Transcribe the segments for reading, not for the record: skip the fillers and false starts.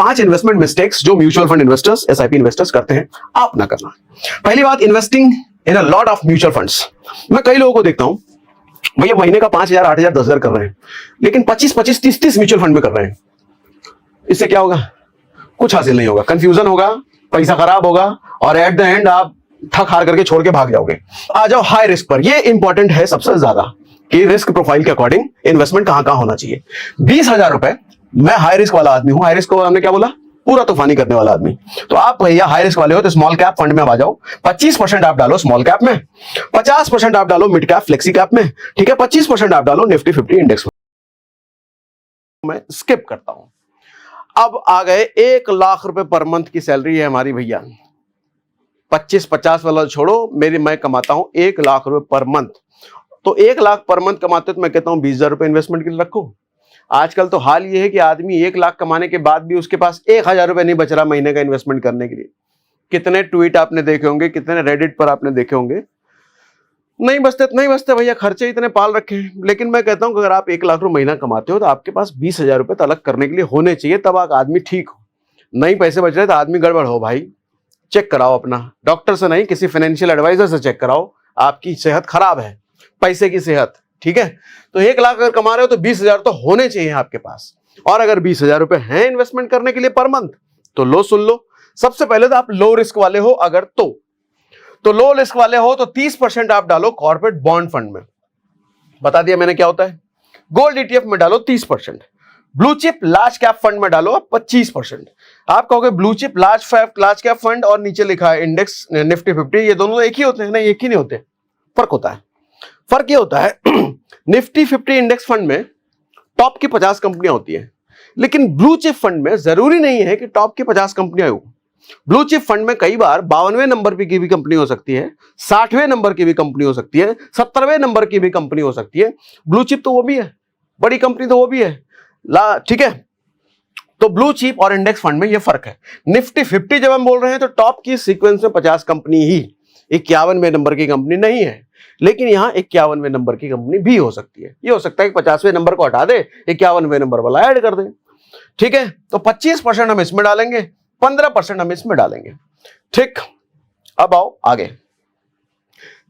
5 investment mistakes जो mutual fund investors, SIP investors करते हैं, आप ना करना। पहली बात, investing in a lot of mutual funds. मैं कई लोगों को देखता हूं, भैया महीने का 5,000, 8,000, 10,000 कर रहे हैं, लेकिन 25-25, 30-30 म्यूचुअल फंड में कर रहे हैं। इससे क्या होगा? कुछ हासिल नहीं होगा, कंफ्यूजन होगा, पैसा खराब होगा और एट द एंड आप थक हार करके छोड़ के भाग जाओगे। आ जाओ हाई रिस्क पर। ये इंपॉर्टेंट है सबसे ज्यादा कि रिस्क प्रोफाइल के अकॉर्डिंग इन्वेस्टमेंट कहां होना चाहिए। 20,000 रुपए, मैं हाई रिस्क वाला आदमी हूं। हाई रिस्क को हमने क्या बोला? पूरा तूफानी करने वाला आदमी। तो आप भैया हाई रिस्क वाले हो तो स्मॉल कैप फंड में आ जाओ। 25% आप डालो स्मॉल कैप में, 50% आप डालो मिड कैप फ्लेक्सी कैप में, ठीक है, 25% आप डालो निफ्टी 50 इंडेक्स में। मैं स्किप करता हूं। अब आ गए 1 लाख रुपए पर मंथ की सैलरी है हमारी भैया। 25-50 वाला छोड़ो, मैं कमाता हूं 1 लाख रुपए पर मंथ। तो 1 लाख पर मंथ कमाते तो मैं कहता हूं 20,000 रुपए इन्वेस्टमेंट के लिए रखो। आजकल तो हाल ये है कि आदमी 1 लाख कमाने के बाद भी उसके पास 1,000 रुपए नहीं बच रहा महीने का इन्वेस्टमेंट करने के लिए। कितने ट्वीट आपने देखे होंगे, कितने रेडिट पर आपने देखे होंगे, नहीं बचते भैया, खर्चे इतने पाल रखे हैं। लेकिन मैं कहता हूं कि अगर आप 1 लाख रुपए महीना कमाते हो तो आपके पास 20,000 रुपए तो अलग करने के लिए होने चाहिए, तब आप आदमी ठीक हो। नहीं पैसे बच रहे तो आदमी गड़बड़ हो भाई। चेक कराओ अपना, डॉक्टर से नहीं, किसी फाइनेंशियल एडवाइजर से चेक कराओ। आपकी सेहत खराब है, पैसे की सेहत, ठीक है। तो 1 लाख अगर कमा रहे हो तो 20,000 तो होने चाहिए आपके पास। और अगर 20,000 रुपए हैं इन्वेस्टमेंट करने के लिए पर मंथ, तो लो सुन लो। सबसे पहले तो आप लो रिस्क वाले हो अगर तो लो रिस्क वाले हो तो 30% आप डालो कॉर्पोरेट बॉन्ड फंड में। बता दिया मैंने क्या होता है। गोल्ड ईटीएफ में डालो 30%, blue chip large cap fund में डालो 25%। आप कहोगे blue chip large cap fund और नीचे लिखा है इंडेक्स निफ्टी 50, ये दोनों एक ही होते हैं? नहीं, एक ही नहीं होते, फर्क होता है। फर्क ये होता है निफ्टी 50 इंडेक्स फंड में टॉप की 50 कंपनियां होती हैं, लेकिन ब्लू चिप फंड में जरूरी नहीं है कि टॉप की 50 कंपनियां हो। ब्लू चिप फंड में कई बार 52वें नंबर की भी कंपनी हो सकती है, 60वें नंबर की भी कंपनी हो सकती है, 70वें नंबर की भी कंपनी हो सकती है। ब्लू चिप तो वो भी है, बड़ी कंपनी तो वो भी है, ठीक है। तो ब्लू चिप और इंडेक्स फंड में ये फर्क है। निफ्टी 50 जब हम बोल रहे हैं तो टॉप की सीक्वेंस में 50 कंपनी ही, 51वें नंबर की कंपनी नहीं है। लेकिन यहां 51वें नंबर की कंपनी भी हो सकती है। ये हो सकता है कि 50वें नंबर को हटा दे, 51वें नंबर वाला ऐड कर दे, ठीक है। तो 25% हम इसमें डालेंगे, 15% हम इसमें डालेंगे, ठीक। अब आओ आगे।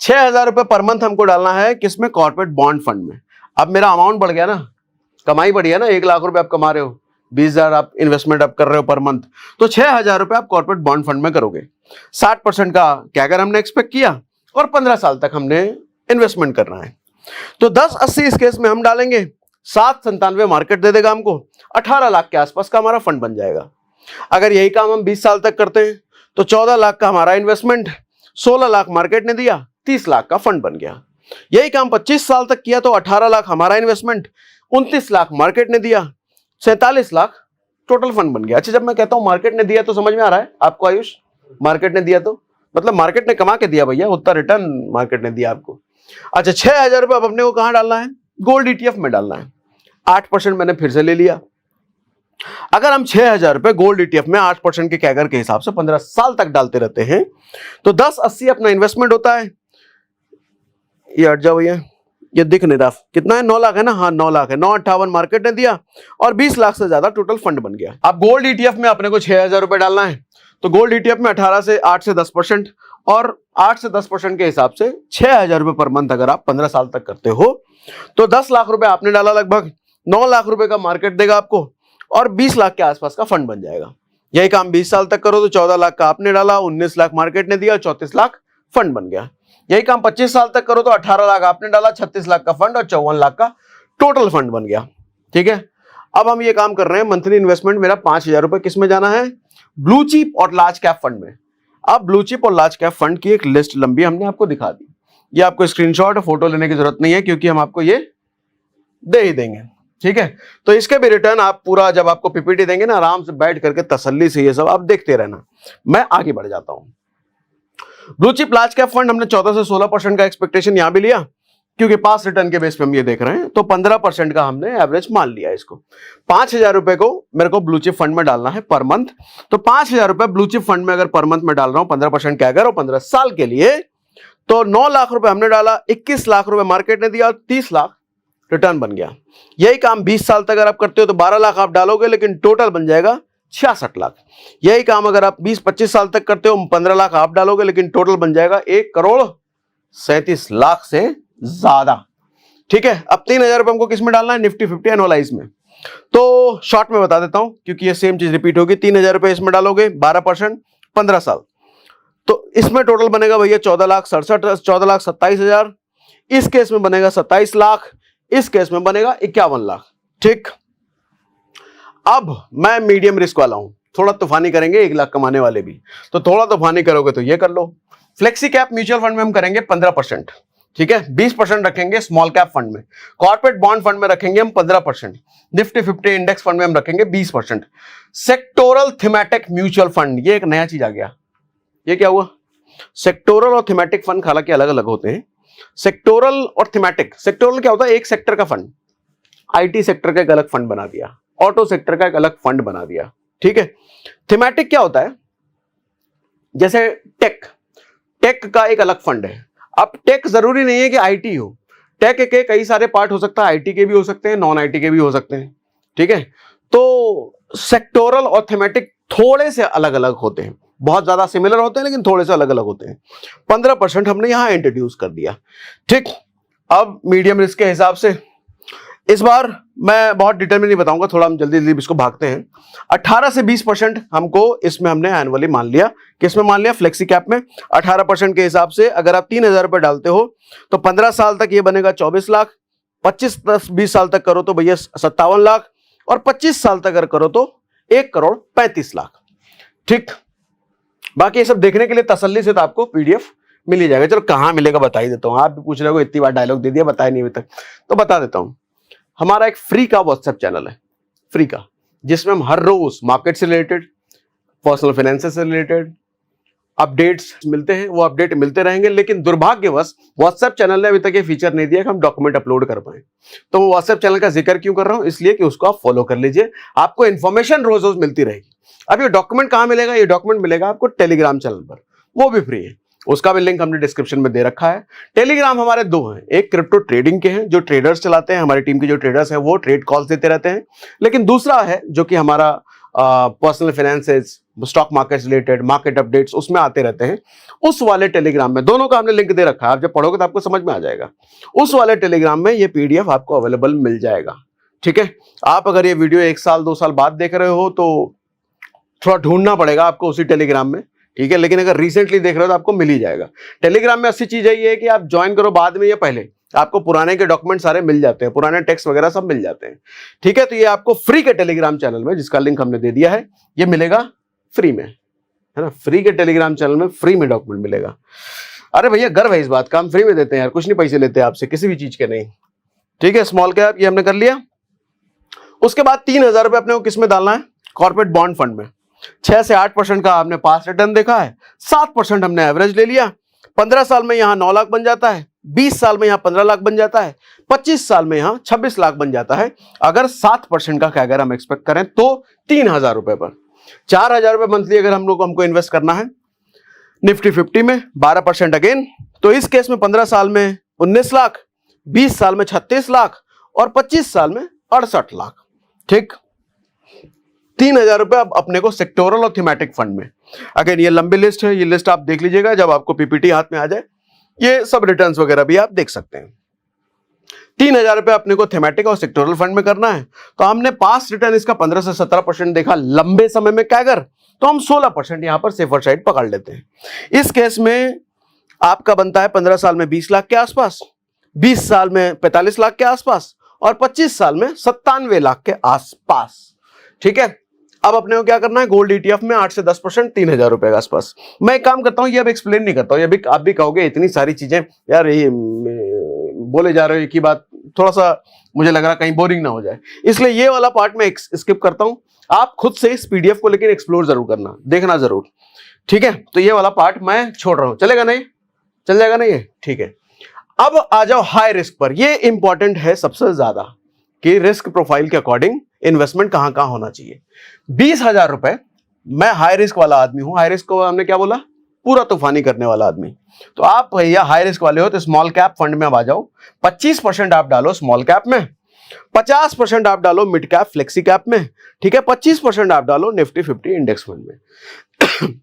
6,000 रुपए पर मंथ हमको डालना है किसमें? कॉर्पोरेट बॉन्ड फंड में। अब मेरा अमाउंट बढ़ गया ना, कमाई बढ़ी है ना, 1 लाख रुपए आप कमा रहे हो, 20,000 आप इन्वेस्टमेंट आप कर रहे हो पर मंथ, तो 6,000 रुपए आप कॉर्पोरेट बॉन्ड फंड में करोगे। 60% का कैगर हमने एक्सपेक्ट किया और 15 साल तक हमने इन्वेस्टमेंट करना है। तो 10-80 इस केस में हम डालेंगे, 797 मार्केट दे देगा हमको, 18 लाख के आसपास का हमारा फंड बन जाएगा। अगर यही काम हम 20 साल तक करते हैं तो 14 लाख का हमारा इन्वेस्टमेंट, 16 लाख मार्केट ने दिया, 30 लाख का फंड बन गया। यही काम 25 साल तक किया तो 18 लाख हमारा इन्वेस्टमेंट, 29 लाख मार्केट ने दिया, 47 लाख टोटल फंड बन गया। अच्छा, जब मैं कहता हूं मार्केट ने दिया तो समझ में आ रहा है आपको आयुष? मार्केट ने दिया तो मतलब मार्केट ने कमा के दिया भैया, उतना रिटर्न मार्केट ने दिया आपको। अच्छा, 6,000 रुपए अब अपने को कहां डालना है? गोल्ड ईटीएफ में डालना है। 8% मैंने फिर से ले लिया। अगर हम 6,000 रुपए गोल्ड ईटीएफ में 8% के कैगर के हिसाब से 15 साल तक डालते रहते हैं तो 10-80 अपना इन्वेस्टमेंट होता है। ये हट जाओ भैया, ये दिख नहीं रहा कितना है, 9 लाख है ना? हाँ 9 लाख है। 958 मार्केट ने दिया और 20 लाख से ज्यादा टोटल फंड बन गया। अब गोल्ड ईटीएफ में अपने को 6,000 रुपए डालना है तो गोल्ड ईटीएफ में 8 से 10% और 8 से 10% के हिसाब से 6,000 रुपए पर मंथ अगर आप 15 साल तक करते हो तो 10 लाख रुपए आपने डाला, लगभग 9 लाख रुपए का मार्केट देगा आपको और 20 लाख के आसपास का फंड बन जाएगा। यही काम 20 साल तक करो तो 14 लाख का आपने डाला, 19 लाख मार्केट ने दिया, 34 लाख फंड बन गया। यही काम 25 साल तक करो तो 18 लाख आपने डाला, 36 लाख का फंड और 54 लाख का टोटल फंड बन गया, ठीक है। अब हम ये काम कर रहे हैं, मंथली इन्वेस्टमेंट मेरा 5,000 रुपए किस में जाना है? ब्लू चिप और लार्ज कैप फंड में। अब ब्लू चिप और लार्ज कैप फंड की एक लिस्ट लंबी हमने आपको दिखा दी। ये आपको स्क्रीनशॉट फोटो लेने की जरूरत नहीं है क्योंकि हम आपको ये दे ही देंगे, ठीक है। तो इसके भी रिटर्न आप पूरा जब आपको पीपीटी देंगे ना, आराम से बैठ करके तसल्ली से ये सब आप देखते रहना। मैं आगे बढ़ जाता हूं। Blue chip large cap fund हमने 14 से 16% का एक्सपेक्टेशन यहां भी लिया क्योंकि पास रिटर्न के बेस पे हम ये देख रहे हैं, तो 15% का हमने एवरेज मान लिया इसको। 5,000 रुपए को मेरे को ब्लू चिप फंड में डालना है पर मंथ, तो 5,000 रुपए ब्लू चिप फंड में अगर पर मंथ में डाल रहा हूं 15% कैगर और 15 साल के लिए, तो 9 लाख रुपए हमने डाला, 21 लाख रुपए मार्केट ने दिया और 30 लाख रिटर्न बन गया। यही काम 20 साल तक अगर आप करते हो तो 12 लाख आप डालोगे, लेकिन टोटल बन जाएगा 66 लाख। यही काम अगर आप 20-25 साल तक करते हो, 15 लाख आप डालोगे, लेकिन टोटल बन जाएगा 1,37 लाख से ज्यादा। ठीक है, अब 3,000 रुपए हमको किस में डालना है? निफ्टी 50 एनुअलाइज में। तो शॉर्ट में बता देता हूं क्योंकि ये सेम चीज रिपीट होगी। 3,000 रुपए इसमें डालोगे, 12%, 15 साल, तो इसमें टोटल बनेगा भैया 14,27,000। इस केस में बनेगा 27 लाख, इस केस में बनेगा 51 लाख। ठीक, अब मैं मीडियम रिस्क वाला हूं, थोड़ा तूफानी करेंगे, 1 लाख कमाने वाले भी, तो थोड़ा तूफानी करोगे तो ये कर लो। फ्लेक्सी कैप म्यूचुअल फंड में हम करेंगे 15%। ठीक है, 20% रखेंगे स्मॉल कैप फंड में, कॉर्पोरेट बॉन्ड फंड में रखेंगे हम 15%, निफ्टी 50 इंडेक्स फंड में हम रखेंगे 20%। सेक्टोरल थीमेटिक म्यूचुअल फंड, ये एक नया चीज आ गया। ये क्या हुआ? सेक्टोरल और थीमेटिक फंड हालांकि अलग अलग होते हैं। सेक्टोरल और थीमेटिक, सेक्टोरल क्या होता है? एक सेक्टर का फंड, आईटी सेक्टर का एक अलग फंड बना दिया, ऑटो सेक्टर का एक अलग फंड बना दिया। ठीक है, थीमेटिक क्या होता है? जैसे टेक, टेक का एक अलग फंड है। अब टेक जरूरी नहीं है कि आईटी हो, टेक के कई सारे पार्ट हो सकता है, आईटी के भी हो सकते हैं, नॉन आईटी के भी हो सकते हैं। ठीक है, तो सेक्टोरल और थीमेटिक थोड़े से अलग अलग होते हैं, बहुत ज्यादा सिमिलर होते हैं लेकिन थोड़े से अलग अलग होते हैं। 15% हमने यहां इंट्रोड्यूस कर दिया। ठीक, अब मीडियम रिस्क के हिसाब से इस बार मैं बहुत डिटेल में नहीं बताऊंगा, थोड़ा हम जल्दी जल्दी इसको भागते हैं। 18 से 20% हमको इसमें हमने एनुअली मान लिया। किसमें मान लिया? फ्लेक्सी कैप में। 18% के हिसाब से अगर आप 3,000 रुपए डालते हो तो 15 साल तक ये बनेगा 24 लाख, 25-20 साल तक करो तो भैया 57 लाख, और 25 साल तक अगर करो तो 1,35,00,000। ठीक, बाकी ये सब देखने के लिए तसल्ली से तो आपको पीडीएफ मिल ही जाएगा। चलो कहां मिलेगा बता ही देता हूं, आप भी पूछ रहे हो इतनी बार डायलॉग दे दिया, बताया नहीं अभी तक, तो बता देता हूं। हमारा एक फ्री का व्हाट्सएप चैनल है, फ्री का, जिसमें हम हर रोज मार्केट से रिलेटेड, पर्सनल फाइनेंस से रिलेटेड अपडेट्स मिलते हैं। वो अपडेट मिलते रहेंगे, लेकिन दुर्भाग्यवश व्हाट्सएप चैनल ने अभी तक ये फीचर नहीं दिया कि हम डॉक्यूमेंट अपलोड कर पाए। तो वो व्हाट्सएप चैनल का जिक्र क्यों कर रहा हूं? इसलिए कि उसको आप फॉलो कर लीजिए, आपको इंफॉर्मेशन रोज रोज मिलती रहेगी। अब ये डॉक्यूमेंट कहां मिलेगा? ये डॉक्यूमेंट मिलेगा आपको टेलीग्राम चैनल पर, वो भी फ्री है, उसका भी लिंक हमने डिस्क्रिप्शन में दे रखा है। टेलीग्राम हमारे 2 हैं, एक क्रिप्टो ट्रेडिंग के हैं, जो ट्रेडर्स चलाते हैं, हमारी टीम के जो ट्रेडर्स हैं वो ट्रेड कॉल्स देते रहते हैं, लेकिन दूसरा है जो कि हमारा personal finances, stock market related market updates उसमें आते रहते हैं। उस वाले टेलीग्राम में, दोनों का हमने लिंक दे रखा है, आप जब पढ़ोगे तो आपको समझ में आ जाएगा। उस वाले टेलीग्राम में ये पीडीएफ आपको अवेलेबल मिल जाएगा। ठीक है, आप अगर ये वीडियो 1 साल 2 साल बाद देख रहे हो तो थोड़ा ढूंढना पड़ेगा आपको उसी टेलीग्राम में। ठीक है, लेकिन अगर रिसेंटली देख रहे हो तो आपको मिल ही जाएगा। टेलीग्राम में अच्छी चीज है ये कि आप ज्वाइन करो बाद में या पहले, आपको पुराने के डॉक्यूमेंट सारे मिल जाते हैं, पुराने टेक्स्ट वगैरह सब मिल जाते हैं। ठीक है, तो ये आपको फ्री के टेलीग्राम चैनल में, जिसका लिंक हमने दे दिया है, ये मिलेगा फ्री में, है ना। फ्री के टेलीग्राम चैनल में फ्री में डॉक्यूमेंट मिलेगा। अरे भैया गर्व है इस बात का, हम फ्री में देते हैं यार, कुछ नहीं पैसे लेते आपसे, किसी भी चीज के नहीं। ठीक है, स्मॉल कैप ये हमने कर लिया। उसके बाद 3,000 रुपए अपने को किस में डालना है? कॉर्पोरेट बॉन्ड फंड में। 6 से 8% का आपने पास रिटर्न देखा है, 7% हमने एवरेज ले लिया। 15 साल में यहां 9 लाख बन जाता है, 20 साल में यहां 15 लाख बन जाता है, 25 साल में यहां 26 लाख बन जाता है। अगर 7% का अगर हम एक्सपेक्ट करें तो 3,000 रुपए पर 4,000 रुपए मंथली अगर हमको इन्वेस्ट करना है निफ्टी 50 में 12% अगेन, तो इस केस में 15 साल में 19 लाख, 20 साल में 36 लाख और 25 साल में 68 लाख। ठीक, 3,000 रुपए अब अपने को सेक्टोरल और थीमेटिक फंड में। अगेन ये लंबी लिस्ट है, ये लिस्ट आप देख लीजिएगा जब आपको पीपीटी हाथ में आ जाए, ये सब रिटर्न्स वगैरह भी आप देख सकते हैं। 3,000 रुपए अपने को थीमेटिक और सेक्टोरल फंड में करना है, तो हमने पास रिटर्न इसका 15 से 17% देखा लंबे समय में कैगर, तो हम 16% यहां पर सेफर साइड पकड़ लेते हैं। इस केस में आपका बनता है 15 साल में 20 लाख के आसपास, 20 साल में 45 लाख के आसपास और 25 साल में 97 लाख के आसपास। ठीक है, अब अपने को क्या करना है? गोल्ड ईटीएफ में 8 से 10%, 3,000 रुपए के आसपास। मैं एक काम करता हूं, ये अब एक्सप्लेन नहीं करता हूं, ये भी आप भी कहोगे इतनी सारी चीजें यार ये बोले जा रहे हो एक ही बात, थोड़ा सा मुझे लग रहा कहीं बोरिंग ना हो जाए, इसलिए ये वाला पार्ट मैं स्किप करता हूं। आप खुद से इस पीडीएफ को लेकिन एक्सप्लोर जरूर करना, देखना जरूर। ठीक है, तो ये वाला पार्ट मैं छोड़ रहा हूं, चलेगा नहीं? चल जाएगा नहीं? ठीक है, अब आ जाओ हाई रिस्क पर। ये इंपॉर्टेंट है सबसे ज्यादा कि रिस्क प्रोफाइल के अकॉर्डिंग इन्वेस्टमेंट कहां कहां होना चाहिए। 20,000 रुपए, मैं हाई रिस्क वाला आदमी हूं। हाई रिस्क को हमने क्या बोला? पूरा तूफानी करने वाला आदमी। तो आप भैया हाई रिस्क वाले हो तो स्मॉल कैप फंड में अब आ जाओ, 25% आप डालो स्मॉल कैप में 50% आप डालो मिड कैप फ्लेक्सी कैप में, ठीक है, 25% आप डालो निफ्टी 50 इंडेक्स फंड में।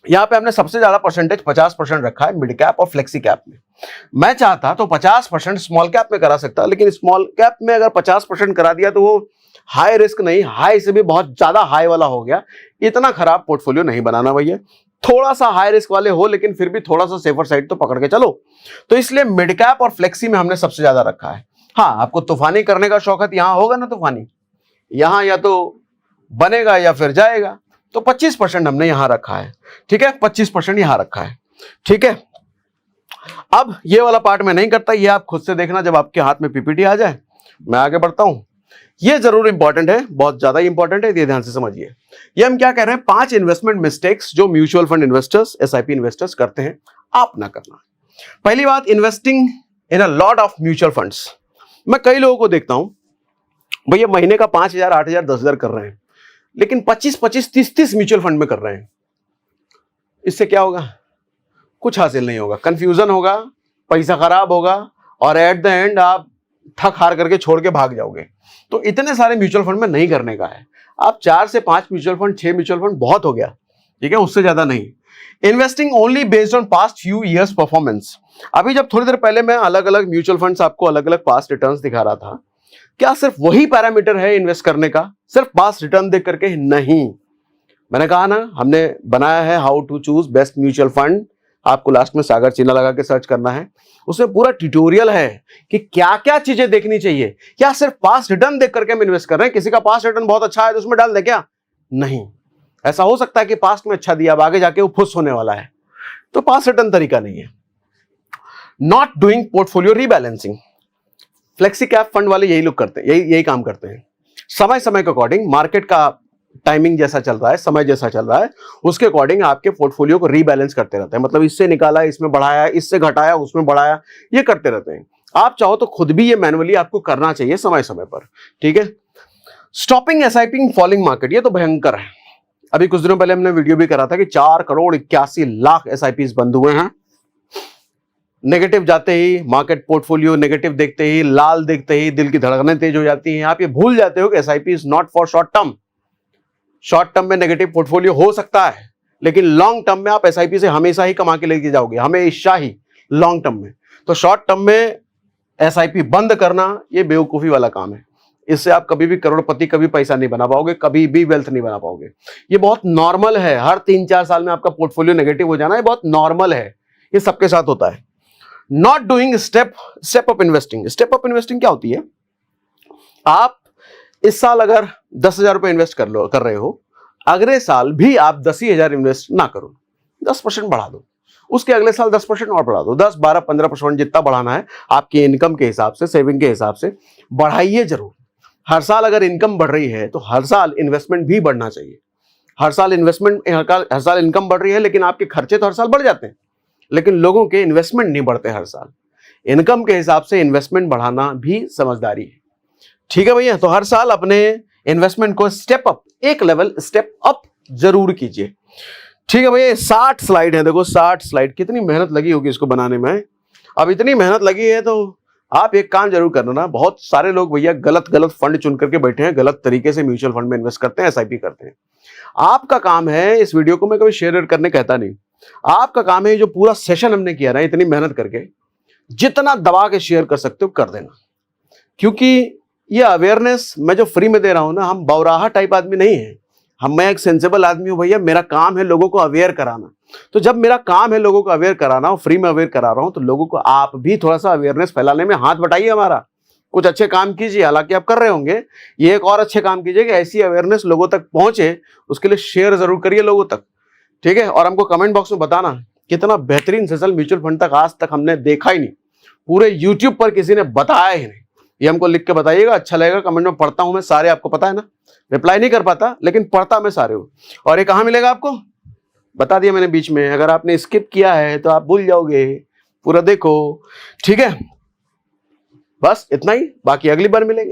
यहां पे हमने सबसे ज्यादा परसेंटेज 50% रखा है मिड कैप और फ्लेक्सी कैप में। मैं चाहता तो 50% स्मॉल कैप में करा सकता, लेकिन स्मॉल कैप में अगर 50% करा दिया तो वो हाई रिस्क नहीं, हाई से भी बहुत ज्यादा हाई वाला हो गया। इतना खराब पोर्टफोलियो नहीं बनाना भैया, थोड़ा सा हाई रिस्क वाले हो लेकिन फिर भी थोड़ा सा सेफर साइड तो पकड़ के चलो। तो इसलिए मिड कैप और फ्लेक्सी में हमने सबसे ज्यादा रखा है। हाँ, आपको तूफानी करने का शौक है, यहां होगा ना तूफानी, यहां या तो बनेगा या फिर जाएगा, तो 25% हमने यहां रखा है, ठीक है, 25% यहां रखा है, ठीक है। अब ये वाला पार्ट मैं नहीं करता, ये आप खुद से देखना जब आपके हाथ में पीपीटी आ जाए। मैं आगे बढ़ता हूं, ये जरूर इंपॉर्टेंट है, बहुत ज्यादा इंपॉर्टेंट है, ये ध्यान से समझिए। ये हम क्या कह रहे हैं, 5 इन्वेस्टमेंट मिस्टेक्स जो mutual fund investors, SIP investors करते हैं, आप ना करना। पहली बात, investing in a lot of mutual funds. मैं कई लोगों को देखता हूं भैया महीने का 5,000, 8,000, 10,000 कर रहे हैं, लेकिन 25-25, 30-30 म्यूचुअल फंड में कर रहे हैं। इससे क्या होगा? कुछ हासिल नहीं होगा, कंफ्यूजन होगा, पैसा खराब होगा और एट द एंड आप थक हार करके छोड़ के भाग जाओगे। तो इतने सारे म्यूचुअल फंड में नहीं करने का है। आप 4 से 5 म्यूचुअल फंड, 6 म्यूचुअल फंड बहुत हो गया, ठीक है, उससे ज्यादा नहीं। Investing only based on past few years performance. अभी जब थोड़ी देर पहले मैं अलग अलग म्यूचुअल फंड्स आपको अलग अलग पास्ट रिटर्न्स दिखा रहा था, क्या सिर्फ वही पैरामीटर है इन्वेस्ट करने का, सिर्फ पास्ट रिटर्न देख करके? नहीं, मैंने कहा ना, हमने बनाया है how to choose best mutual fund, आपको लास्ट में सागर चिन्ह लगा के सर्च करना है, उसमें पूरा ट्यूटोरियल है कि क्या क्या चीजें देखनी चाहिए। क्या सिर्फ पास्ट रिटर्न देख करके हम इन्वेस्ट कर रहे हैं? किसी का पास्ट रिटर्न बहुत अच्छा है तो उसमें डाल दे क्या? नहीं, ऐसा हो सकता है कि पास्ट में अच्छा दिया, अब आगे जाके वो फुस होने वाला है, तो पास्ट रिटर्न तरीका नहीं है। Not doing portfolio rebalancing. Flexi cap fund वाले यही लोग करते हैं, यही काम करते हैं। समय समय के अकॉर्डिंग, मार्केट का टाइमिंग जैसा चल रहा है, समय जैसा चल रहा है, उसके अकॉर्डिंग आपके पोर्टफोलियो को रीबैलेंस करते रहते हैं। मतलब इससे निकाला, इसमें बढ़ाया, इससे घटाया, उसमें बढ़ाया, ये करते रहते हैं। आप चाहो तो खुद भी ये मैनुअली आपको करना चाहिए समय समय पर, ठीक है। स्टॉपिंग एसआईपी फॉलिंग मार्केट, ये तो भयंकर है। अभी कुछ दिनों पहले हमने वीडियो भी करा था कि 4,81,00,000 एसआईपी बंद हुए हैं। नेगेटिव जाते ही मार्केट पोर्टफोलियो नेगेटिव देखते ही, लाल देखते ही दिल की धड़कनें तेज हो जाती हैं। आप ये भूल जाते हो कि SIP is not for short term. Short term में नेगेटिव पोर्टफोलियो हो सकता है, लेकिन लॉन्ग टर्म में आप एसआईपी से हमेशा ही कमा के लेके जाओगे, हमेशा ही लॉन्ग टर्म में। तो शॉर्ट टर्म में एसआईपी बंद करना ये बेवकूफी वाला काम है। इससे आप कभी भी करोड़पति, कभी पैसा नहीं बना पाओगे, कभी भी वेल्थ नहीं बना पाओगे। ये बहुत नॉर्मल है, हर 3-4 साल में आपका पोर्टफोलियो नेगेटिव हो जाना, ये बहुत नॉर्मल है, ये सबके साथ होता है। Not doing step up investing. Step up investing क्या होती है? आप इस साल अगर 10,000 रुपए इन्वेस्ट कर रहे हो, अगले साल भी आप 10,000 इन्वेस्ट ना करो, 10% बढ़ा दो, उसके अगले साल 10% और बढ़ा दो, 10, 12, 15% जितना बढ़ाना है आपकी इनकम के हिसाब से, सेविंग के हिसाब से बढ़ाइए जरूर। हर साल अगर इनकम बढ़ रही है तो हर साल इन्वेस्टमेंट भी बढ़ना चाहिए। हर साल इनकम बढ़ रही है, लेकिन आपके खर्चे तो हर साल बढ़ जाते हैं, लेकिन लोगों के इन्वेस्टमेंट नहीं बढ़ते हर साल। इनकम के हिसाब से इन्वेस्टमेंट बढ़ाना भी समझदारी है, ठीक है भैया। तो हर साल अपने इन्वेस्टमेंट को एक लेवल स्टेप अप जरूर कीजिए, ठीक है भैया। 60 स्लाइड है, देखो 60 स्लाइड, कितनी मेहनत लगी होगी इसको बनाने में। अब इतनी मेहनत लगी है तो आप एक काम जरूर करना ना, बहुत सारे लोग भैया गलत फंड चुन करके बैठे हैं, गलत तरीके से म्यूचुअल फंड में इन्वेस्ट करते हैं, एसआईपी करते हैं। आपका काम है, इस वीडियो को मैं कभी शेयर करने कहता नहीं, आपका काम है जो पूरा सेशन हमने किया ना इतनी मेहनत करके, जितना दबा के शेयर कर सकते हो कर देना। क्योंकि ये अवेयरनेस मैं जो फ्री में दे रहा हूं ना, हम बौराहा टाइप आदमी नहीं है, मैं एक सेंसेबल आदमी हूं भैया। मेरा काम है लोगों को अवेयर कराना। तो जब मेरा काम है लोगों को अवेयर कराना और फ्री में अवेयर करा रहा हूं, तो लोगों को आप भी थोड़ा सा अवेयरनेस फैलाने में हाथ बटाइए हमारा, कुछ अच्छे काम कीजिए। हालांकि आप कर रहे होंगे, ये एक और अच्छे काम कीजिए कि ऐसी अवेयरनेस लोगों तक पहुंचे, उसके लिए शेयर जरूर करिए लोगों तक, ठीक है। और हमको कमेंट बॉक्स में बताना कितना बेहतरीन सेशन म्यूचुअल फंड तक आज तक हमने देखा ही नहीं, पूरे यूट्यूब पर किसी ने बताया ही नहीं। ये हमको लिख के बताइएगा, अच्छा लगेगा। कमेंट में पढ़ता हूं मैं सारे, आपको पता है ना, रिप्लाई नहीं कर पाता लेकिन पढ़ता मैं सारे हूं। और ये कहां मिलेगा आपको बता दिया मैंने बीच में, अगर आपने स्किप किया है तो आप भूल जाओगे, पूरा देखो, ठीक है। बस इतना ही, बाकी अगली बार मिलेंगे।